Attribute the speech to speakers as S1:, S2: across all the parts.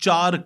S1: 4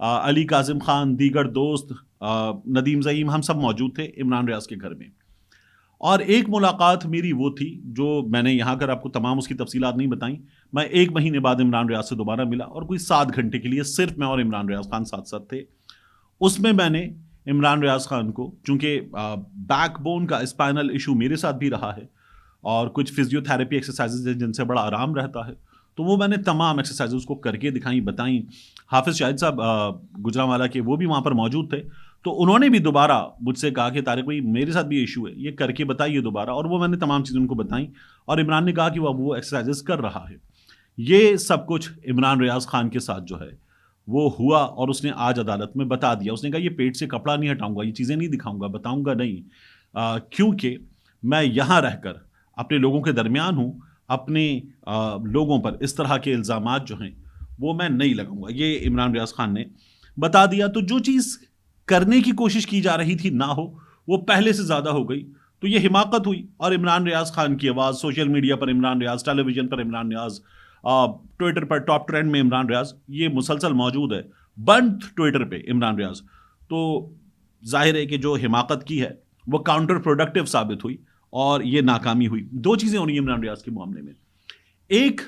S1: علی کاظم خان، دیگر دوست، ندیم زعیم، ہم سب موجود تھے عمران ریاض کے گھر میں. اور ایک ملاقات میری وہ تھی جو میں نے یہاں کر آپ کو تمام اس کی تفصیلات نہیں بتائیں. میں 1 مہینے بعد عمران ریاض سے دوبارہ ملا اور کوئی 7 گھنٹے کے لیے صرف میں اور عمران ریاض خان ساتھ ساتھ تھے. اس میں نے عمران ریاض خان کو، چونکہ بیک بون کا اسپائنل ایشو میرے ساتھ بھی رہا ہے اور کچھ فزیو تھراپی ایکسرسائزز ہیں جن سے بڑا آرام رہتا ہے، تو وہ میں نے تمام ایکسرسائزز اس کو کر کے دکھائیں، بتائیں. حافظ شاہد صاحب گجرانوالہ کے وہ بھی وہاں پر موجود تھے، تو انہوں نے بھی دوبارہ مجھ سے کہا کہ طارق بھائی میرے ساتھ بھی ایشو ہے، یہ کر کے بتائیے دوبارہ. اور وہ میں نے تمام چیزیں ان کو بتائیں اور عمران نے کہا کہ وہ ایکسرسائزز کر رہا ہے. یہ سب کچھ عمران ریاض خان کے ساتھ جو ہے وہ ہوا اور اس نے آج عدالت میں بتا دیا. اس نے کہا یہ پیٹ سے کپڑا نہیں ہٹاؤں گا، یہ چیزیں نہیں دکھاؤں گا، بتاؤں گا نہیں، کیونکہ میں یہاں رہ کر اپنے لوگوں کے درمیان ہوں، اپنے لوگوں پر اس طرح کے الزامات جو ہیں وہ میں نہیں لگاؤں گا. یہ عمران ریاض خان نے بتا دیا. تو جو چیز کرنے کی کوشش کی جا رہی تھی نہ ہو، وہ پہلے سے زیادہ ہو گئی. تو یہ حماقت ہوئی اور عمران ریاض خان کی آواز سوشل میڈیا پر عمران ریاض، ٹیلی ویژن پر عمران ریاض، ٹویٹر پر ٹاپ ٹرینڈ میں عمران ریاض، یہ مسلسل موجود ہے. بند ٹویٹر پہ عمران ریاض. تو ظاہر ہے کہ جو حماقت کی ہے وہ کاؤنٹر پروڈکٹیو ثابت ہوئی اور یہ ناکامی ہوئی. 2 چیزیں ہو رہی ہیں عمران ریاض کے معاملے میں. ایک،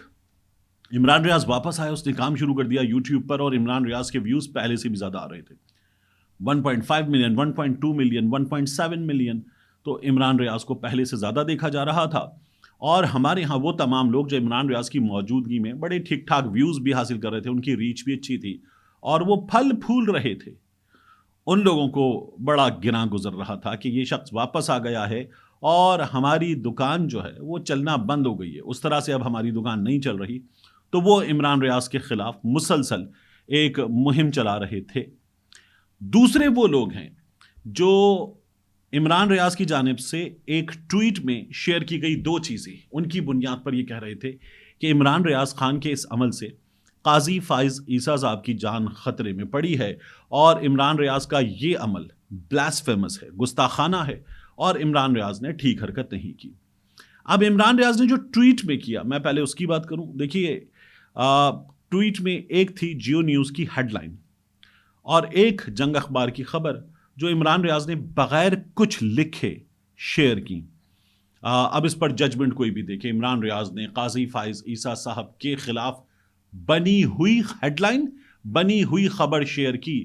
S1: عمران ریاض واپس آیا، اس نے کام شروع کر دیا یوٹیوب پر اور عمران ریاض کے ویوز پہلے سے بھی زیادہ آ رہے تھے، 1.5 ملین، 1.2 ملین، 1.7 ملین. تو عمران ریاض کو پہلے سے زیادہ دیکھا جا رہا تھا. اور ہمارے ہاں وہ تمام لوگ جو عمران ریاض کی موجودگی میں بڑے ٹھیک ٹھاک ویوز بھی حاصل کر رہے تھے، ان کی ریچ بھی اچھی تھی اور وہ پھل پھول رہے تھے، ان لوگوں کو بڑا گراں گزر رہا تھا کہ یہ شخص واپس آ گیا ہے اور ہماری دکان جو ہے وہ چلنا بند ہو گئی ہے، اس طرح سے اب ہماری دکان نہیں چل رہی. تو وہ عمران ریاض کے خلاف مسلسل ایک مہم چلا رہے تھے. دوسرے وہ لوگ ہیں جو عمران ریاض کی جانب سے ایک ٹویٹ میں شیئر کی گئی 2 چیزیں، ان کی بنیاد پر یہ کہہ رہے تھے کہ عمران ریاض خان کے اس عمل سے قاضی فائز عیسیٰ صاحب کی جان خطرے میں پڑی ہے اور عمران ریاض کا یہ عمل بلاسفیمس ہے، گستاخانہ ہے اور عمران ریاض نے ٹھیک حرکت نہیں کی. اب عمران ریاض نے جو ٹویٹ میں کیا، میں پہلے اس کی بات کروں. دیکھیے، ٹویٹ میں ایک تھی جیو نیوز کی ہیڈ لائن اور ایک جنگ اخبار کی خبر جو عمران ریاض نے بغیر کچھ لکھے شیئر کی. اب اس پر ججمنٹ کوئی بھی دیکھے. عمران ریاض نے قاضی فائز عیسیٰ صاحب کے خلاف بنی ہوئی ہیڈ لائن، بنی ہوئی خبر شیئر کی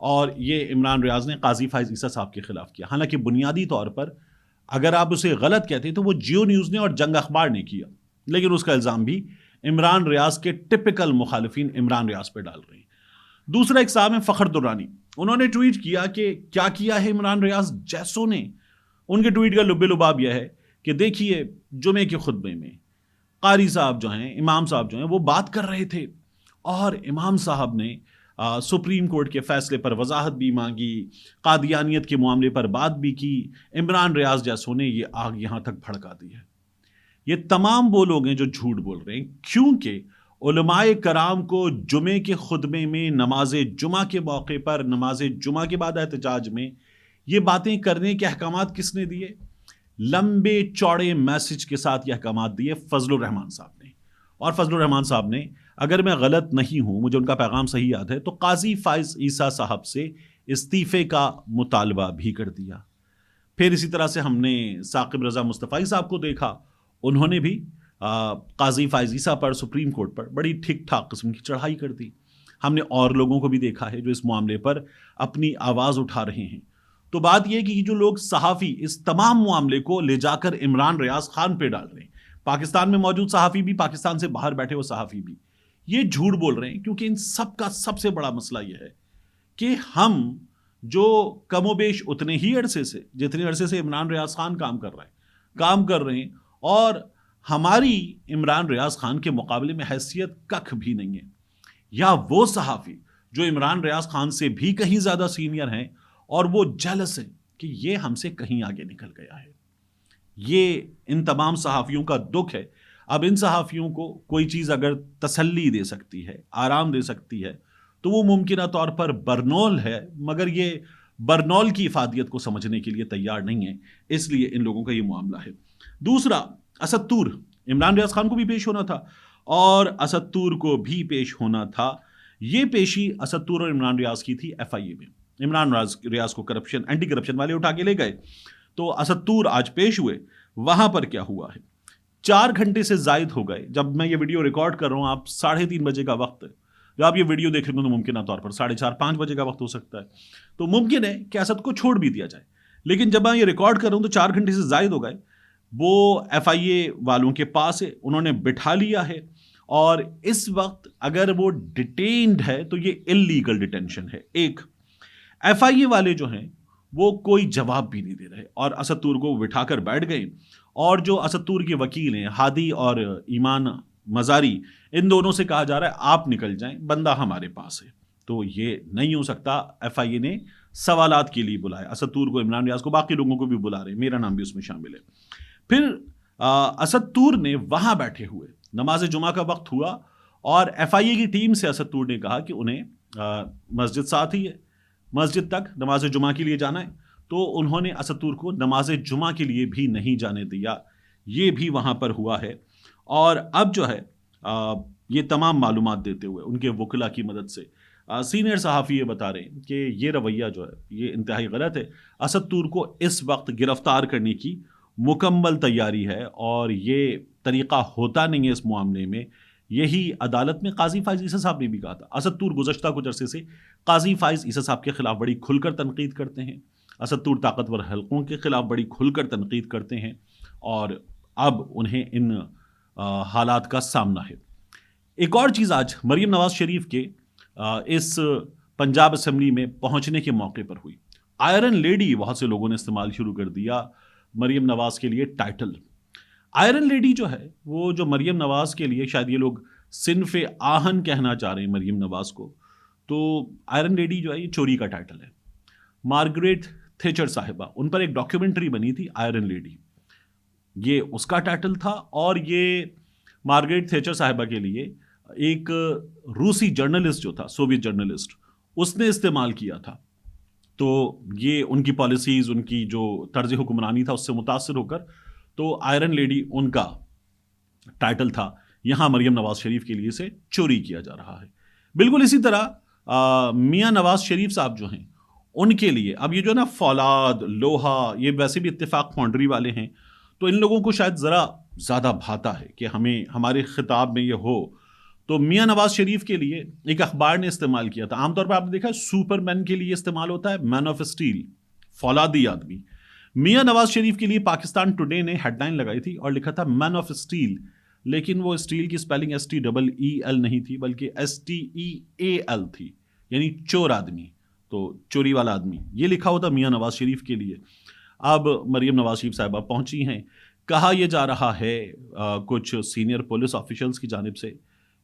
S1: اور یہ عمران ریاض نے قاضی فائز عیسیٰ صاحب کے خلاف کیا. حالانکہ بنیادی طور پر اگر آپ اسے غلط کہتے ہیں تو وہ جیو نیوز نے اور جنگ اخبار نے کیا، لیکن اس کا الزام بھی عمران ریاض کے ٹپیکل مخالفین عمران ریاض پہ ڈال رہے ہیں. دوسرا ایک صاحب ہیں فخر درانی، انہوں نے ٹویٹ کیا کہ کیا کیا ہے عمران ریاض جیسوں نے. ان کے ٹویٹ کا لب لباب یہ ہے کہ دیکھیے جمعے کے خطبے میں قاری صاحب جو ہیں، امام صاحب جو ہیں، وہ بات کر رہے تھے اور امام صاحب نے سپریم کورٹ کے فیصلے پر وضاحت بھی مانگی، قادیانیت کے معاملے پر بات بھی کی. عمران ریاض جیسوں نے یہ آگ یہاں تک بھڑکا دی ہے. یہ تمام وہ لوگ ہیں جو جھوٹ بول رہے ہیں، کیونکہ علماء کرام کو جمعے کے خطبے میں، نماز جمعہ کے موقع پر، نماز جمعہ کے بعد احتجاج میں یہ باتیں کرنے کے احکامات کس نے دیے؟ لمبے چوڑے میسج کے ساتھ یہ احکامات دیے فضل الرحمان صاحب نے. اور فضل الرحمان صاحب نے، اگر میں غلط نہیں ہوں، مجھے ان کا پیغام صحیح یاد ہے، تو قاضی فائز عیسیٰ صاحب سے استعفے کا مطالبہ بھی کر دیا. پھر اسی طرح سے ہم نے ثاقب رضا مصطفی صاحب کو دیکھا، انہوں نے بھی قاضی فائز عیسیٰ پر، سپریم کورٹ پر بڑی ٹھیک ٹھاک قسم کی چڑھائی کر دی. ہم نے اور لوگوں کو بھی دیکھا ہے جو اس معاملے پر اپنی آواز اٹھا رہے ہیں. تو بات یہ کہ جو لوگ صحافی اس تمام معاملے کو لے جا کر عمران ریاض خان پہ ڈال رہے ہیں، پاکستان میں موجود صحافی بھی، پاکستان سے باہر بیٹھے ہوئے صحافی بھی، یہ جھوٹ بول رہے ہیں. کیونکہ ان سب کا سب سے بڑا مسئلہ یہ ہے کہ ہم جو کم و بیش اتنے ہی عرصے سے، جتنے عرصے سے عمران ریاض خان کام کر رہے ہیں اور ہماری عمران ریاض خان کے مقابلے میں حیثیت ککھ بھی نہیں ہے، یا وہ صحافی جو عمران ریاض خان سے بھی کہیں زیادہ سینئر ہیں اور وہ جیلس ہیں کہ یہ ہم سے کہیں آگے نکل گیا ہے. یہ ان تمام صحافیوں کا دکھ ہے. اب ان صحافیوں کو کوئی چیز اگر تسلی دے سکتی ہے، آرام دے سکتی ہے، تو وہ ممکنہ طور پر برنول ہے، مگر یہ برنول کی افادیت کو سمجھنے کے لیے تیار نہیں ہے. اس لیے ان لوگوں کا یہ معاملہ ہے. دوسرا، اسد طور، عمران ریاض خان کو بھی پیش ہونا تھا اور اسد طور کو بھی پیش ہونا تھا. یہ پیشی اسد طور اور عمران ریاض کی تھی FIA میں. عمران ریاض کو کرپشن اینٹی کرپشن والے اٹھا کے لے گئے. تو اسد طور آج پیش ہوئے. وہاں پر کیا ہوا ہے, 4 گھنٹے سے زائد ہو گئے. جب میں یہ ویڈیو ریکارڈ کر رہا ہوں آپ 3:30 بجے کا وقت ہے, جب آپ یہ ویڈیو دیکھ رہے ہیں تو ممکنہ طور پر 4:30-5 بجے کا وقت ہو سکتا ہے. تو ممکن ہے کہ اسد کو چھوڑ بھی دیا جائے, لیکن جب میں یہ ریکارڈ کر رہا ہوں تو 4 گھنٹے سے زائد ہو گئے. وہ FIA والوں کے پاس ہے, انہوں نے بٹھا لیا ہے, اور اس وقت اگر وہ ڈیٹینڈ ہے تو یہ انلیگل ڈیٹینشن ہے. ایک FIA والے جو ہیں وہ کوئی جواب بھی نہیں دے رہے, اور اسد طور کو بٹھا کر بیٹھ گئے. اور جو اسد طور کے وکیل ہیں ہادی اور ایمان مزاری, ان دونوں سے کہا جا رہا ہے آپ نکل جائیں, بندہ ہمارے پاس ہے. تو یہ نہیں ہو سکتا. FIA نے سوالات کے لیے بلایا اسد طور کو, عمران ریاض کو, باقی لوگوں کو بھی بلا رہے ہیں, میرا نام بھی اس میں شامل ہے. پھر اسد طور نے وہاں بیٹھے ہوئے, نماز جمعہ کا وقت ہوا, اور FIA کی ٹیم سے اسد طور نے کہا کہ انہیں مسجد ساتھ ہی ہے, مسجد تک نماز جمعہ کے لیے جانا ہے. تو انہوں نے اسد طور کو نماز جمعہ کے لیے بھی نہیں جانے دیا. یہ بھی وہاں پر ہوا ہے. اور اب جو ہے یہ تمام معلومات دیتے ہوئے ان کے وکلا کی مدد سے سینئر صحافی یہ بتا رہے ہیں کہ یہ رویہ جو ہے یہ انتہائی غلط ہے. اسد طور کو اس وقت گرفتار کرنے کی مکمل تیاری ہے, اور یہ طریقہ ہوتا نہیں ہے اس معاملے میں. یہی عدالت میں قاضی فائز عیسی صاحب نے بھی کہا تھا. اسد طور گزشتہ کچھ عرصے سے قاضی فائز عیسی صاحب کے خلاف بڑی کھل کر تنقید کرتے ہیں. اسد طور طاقتور حلقوں کے خلاف بڑی کھل کر تنقید کرتے ہیں, اور اب انہیں ان حالات کا سامنا ہے. ایک اور چیز آج مریم نواز شریف کے اس پنجاب اسمبلی میں پہنچنے کے موقع پر ہوئی. آئرن لیڈی بہت سے لوگوں نے استعمال شروع کر دیا مریم نواز کے لیے ٹائٹل. آئرن لیڈی جو ہے وہ جو مریم نواز کے لیے, شاید یہ لوگ صنف آہن کہنا چاہ رہے ہیں مریم نواز کو, تو آئرن لیڈی جو ہے یہ چوری کا ٹائٹل ہے. مارگریٹ تھیچر صاحبہ, ان پر ایک ڈاکیومنٹری بنی تھی آئرن لیڈی, یہ اس کا ٹائٹل تھا. اور یہ مارگریٹ تھیچر صاحبہ کے لیے ایک روسی جرنلسٹ جو تھا, سوویت جرنلسٹ, اس نے استعمال کیا تھا. تو یہ ان کی پالیسیز, ان کی جو طرز حکمرانی تھا اس سے متاثر ہو کر تو آئرن لیڈی ان کا ٹائٹل تھا. یہاں مریم نواز شریف کے لیے سے چوری کیا جا رہا ہے. بالکل اسی طرح میاں نواز شریف صاحب جو ہیں ان کے لیے اب یہ جو نا فولاد, لوہا, یہ ویسے بھی اتفاق فاؤنڈری والے ہیں, تو ان لوگوں کو شاید ذرا زیادہ بھاتا ہے کہ ہمیں ہمارے خطاب میں یہ ہو. تو میاں نواز شریف کے لیے ایک اخبار نے استعمال کیا تھا. عام طور پر آپ نے دیکھا سپر مین کے لیے استعمال ہوتا ہے مین آف اسٹیل, فولادی آدمی. میاں نواز شریف کے لیے پاکستان ٹوڈے نے ہیڈ لائن لگائی تھی اور لکھا تھا مین آف اسٹیل, لیکن وہ اسٹیل کی اسپیلنگ STEEL نہیں تھی بلکہ STEAL تھی, یعنی چور آدمی, تو چوری والا آدمی, یہ لکھا ہوتا میاں نواز شریف کے لیے. اب مریم نواز شریف صاحبہ پہنچی ہیں. کہا یہ جا رہا ہے کچھ سینئر پولیس آفیشلز کی جانب سے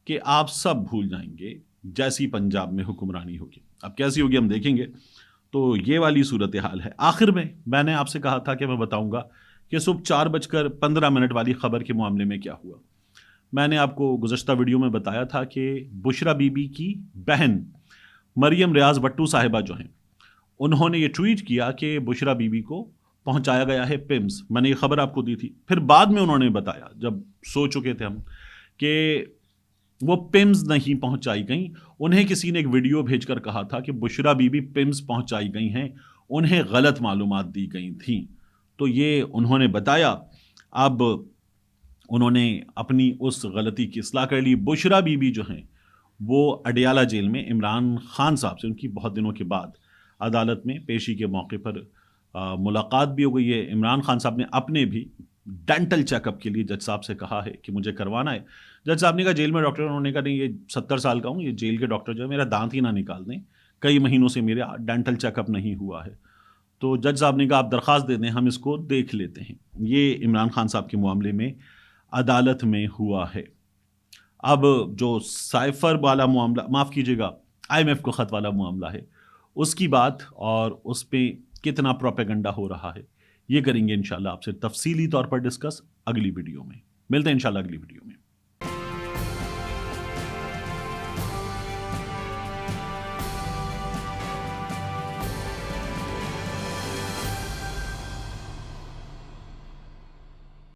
S1: کہ آپ سب بھول جائیں گے جیسی پنجاب میں حکمرانی ہوگی. اب کیسی ہوگی ہم دیکھیں گے. تو یہ والی صورتحال ہے. آخر میں نے آپ سے کہا تھا کہ میں بتاؤں گا کہ صبح 4:15 والی خبر کے معاملے میں کیا ہوا. میں نے آپ کو گزشتہ ویڈیو میں بتایا تھا کہ بشرا بی بی کی بہن مریم ریاض بٹو صاحبہ جو ہیں انہوں نے یہ ٹویٹ کیا کہ بشرا بی بی کو پہنچایا گیا ہے پمز. میں نے یہ خبر آپ کو دی تھی. پھر بعد میں انہوں نے بتایا, جب سو چکے تھے ہم, کہ وہ پمز نہیں پہنچائی گئیں. انہیں کسی نے ایک ویڈیو بھیج کر کہا تھا کہ بشرا بی بی پمز پہنچائی گئی ہیں, انہیں غلط معلومات دی گئی تھیں. تو یہ انہوں نے بتایا. اب انہوں نے اپنی اس غلطی کی اصلاح کر لی. بشرا بی بی جو ہیں وہ اڈیالہ جیل میں عمران خان صاحب سے ان کی بہت دنوں کے بعد عدالت میں پیشی کے موقع پر ملاقات بھی ہو گئی ہے. عمران خان صاحب نے اپنے بھی ڈینٹل چیک اپ کے لیے جج صاحب سے کہا ہے کہ مجھے کروانا ہے. جج صاحب نے کہا جیل میں ڈاکٹر, انہوں نے کہا نہیں یہ 70 سال کا ہوں, یہ جیل کے ڈاکٹر جو ہے میرا دانت ہی نہ نکال دیں, کئی مہینوں سے میرے ڈینٹل چیک اپ نہیں ہوا ہے. تو جج صاحب نے کہا آپ درخواست دے دیں, ہم اس کو دیکھ لیتے ہیں. یہ عمران خان صاحب کے معاملے میں عدالت میں ہوا ہے. اب جو سائفر والا معاملہ, معاف کیجیے گا IMF کو خط والا معاملہ ہے, اس کی بات اور اس پہ کتنا پروپیگنڈا ہو رہا ہے, یہ کریں گے انشاءاللہ آپ سے تفصیلی طور پر ڈسکس اگلی ویڈیو میں. ملتے ہیں انشاءاللہ اگلی ویڈیو میں.